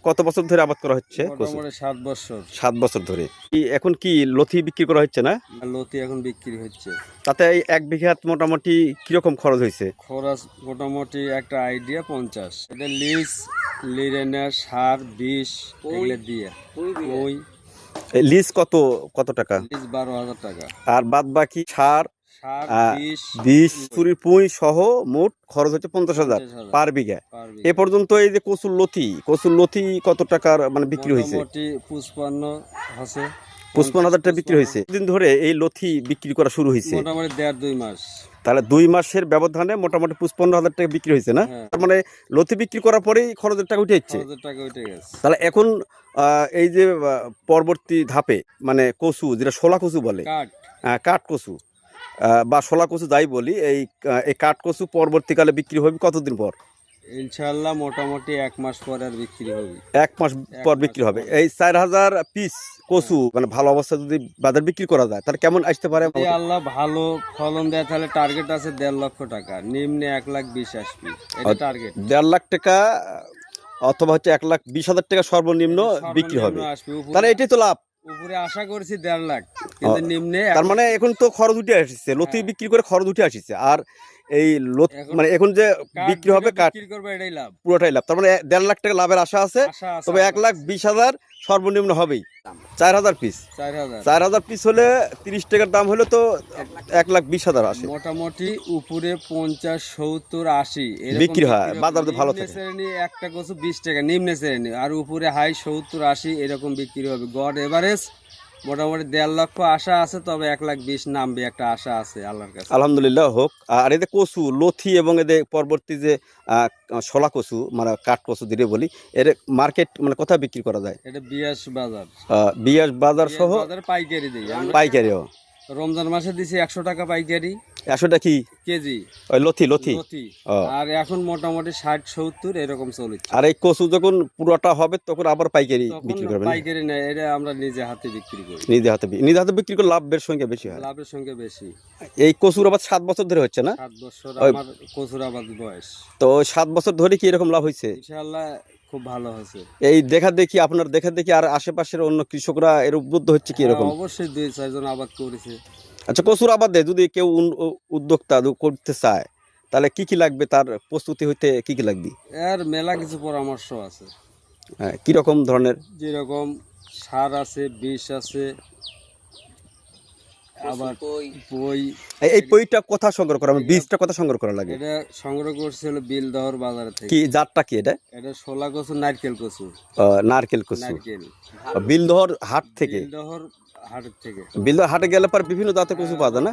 কত বছর ধরে আবাদ করা হচ্ছে? মোটামুটি 7 বছর। 7 বছর ধরে। এখন কি লথি বিক্রি করা হচ্ছে না? লতি এখন বিক্রি হচ্ছে। তাতে এই 1 বিঘাত মোটামুটি কিরকম খরচ হয়েছে? খরচ মোটামুটি একটা আইডিয়া 50। এটা লিজ, লিরেনার, সার, বিষ এগুলো দিয়ে। ওই লিজ কত টাকা? লিজ 12,000 টাকা। আর বাদ বাকি সার, সার, বিষ, বীজ, পুঁই সহ মোট খরচ হচ্ছে 50,000 পার বিঘা। এ পর্যন্ত এই যে কচুর লথি কত টাকার মানে বিক্রি হয়েছে? মোটামুটি 55 আছে। 55,000 টাকা বিক্রি হয়েছে। দিন ধরে এই লথি বিক্রি করা শুরু হয়েছে? মোটামুটি 1.5-2 মাস। তাহলে 2 মাসের ব্যবধানে মোটামুটি 55,000 টাকা বিক্রি হয়েছে না? তার মানে লথি বিক্রি করার পরেই খরচের টাকা উঠে যাচ্ছে। তাহলে এখন এই যে পরবর্তী ধাপে মানে কচু, যেটা শোলা কচু বলে, কাঠ কচু বা শোলা কচু যাই বলি, এই কাঠ কচু পরবর্তীকালে বিক্রি হবে কতদিন পর? ইনশাআল্লাহ মোটামুটি 1 মাস পর আর বিক্রি হবে। 1 মাস পর বিক্রি হবে। এই 4,000 পিস কচু মানে ভালো অবস্থা যদি বাজার বিক্রি করা যায় তাহলে কেমন আসতে পারে? যদি আল্লাহ ভালো ফলন দেয় তাহলে টার্গেট আছে 1.5 লক্ষ টাকা, নিম্নে 1,20,000 আসবে, এটা টার্গেট। 1.5 লাখ টাকা অথবা হচ্ছে 1,20,000 টাকা সর্বনিম্ন বিক্রি হবে। তাহলে এটাই তো লাভ। উপরে আশা করছি 1.5 লাখ, কিন্তু নিম্নে। তার মানে এখন তো খরচ উঠে আসছে, লতি বিক্রি করে খরচ উঠে আসছে। আর এই মানে এখন যে বিক্রি হবে কাঠ এটাই লাভ, পুরোটাই লাভ। তার মানে 1.5 লাখ টাকা লাভের আশা আছে। তবে 1,20,000 সর্বনিম্ন হবেই। 4,000 পিস, 4,000 পিস হলে 30 টাকার দাম হলে তো 1,20,000 আসে। মোটামুটি উপরে 50, 70, 80 বিক্রি হয়। বাজার তো ভালো থাকে। একটা কচু 20 টাকা নিম্নে শ্রেণী, আর উপরে হাই 70, 80 এরকম বিক্রি হবে। গড় এভারেজ মোটামুটি 1.5 লক্ষ আশা আছে, তবে 1,20,000 নামবে একটা আশা আছে আল্লাহর কাছে। আলহামদুলিল্লাহ হোক। আর এদের কচু লথি এবং এদের পরবর্তী যে শোলা কচু মানে কাঠ কচু যেটা বলি, এর মার্কেট মানে কোথায় বিক্রি করা যায়? এটা বিয়াস বাজার, বিয়াস বাজার সহ পাইকারি দিই। পাইকারিও রমজান মাসে দিছি 100 টাকা পাইকারি। 100 টাকা কি কেজি? ওই লথি। আর এখন মোটামুটি 60-70 এরকম চলছে। আর এই কচু যখন পুরোটা হবে তখন আবার পাইকারি বিক্রি করবেন? পাইকারি না, এটা আমরা নিজে হাতে বিক্রি করি। নিজে হাতে বিক্রি করে লাভের সংখ্যা বেশি হয়। লাভের সংখ্যা বেশি। এই কচুর আবাদ 7 বছর ধরে হচ্ছে না? 7 বছর আমার কচুর আবাদ বয়স। তো 7 বছর ধরে কি এরকম লাভ হয়েছে? ইনশাআল্লাহ খুব ভালো হয়েছে। এই আপনার দেখা দেখি আর আশেপাশের অন্য কৃষকরা এর উদ্বুদ্ধ হচ্ছে কি এরকম? অবশ্যই 2-4 জন আবাদ করেছে। আচ্ছা, কচুর আবাদে যদি কেউ উদ্যোক্তা করতে চায় তাহলে কি লাগবে, তার প্রস্তুতি হইতে কি লাগবে? এর মেলা কিছু পরামর্শ আছে। কি রকম ধরনের? যেরকম সার আছে, বিষ আছে, আবার পই। এই পইটা কথা সংগ্রহ করা, বীজটা কথা সংগ্রহ করা লাগে? এটা সংগ্রহ করছিল বিলদহর বাজার থেকে। কি জাতটা কি এটা? এটা শোলা কচু, নারকেল কচু। নারকেল কচু। বিলদহর হাট থেকে? বিলদহর হাটের থেকে। বিলদহর হাটে গেলে পর বিভিন্ন জাতের কচু পাওয়া যায় না?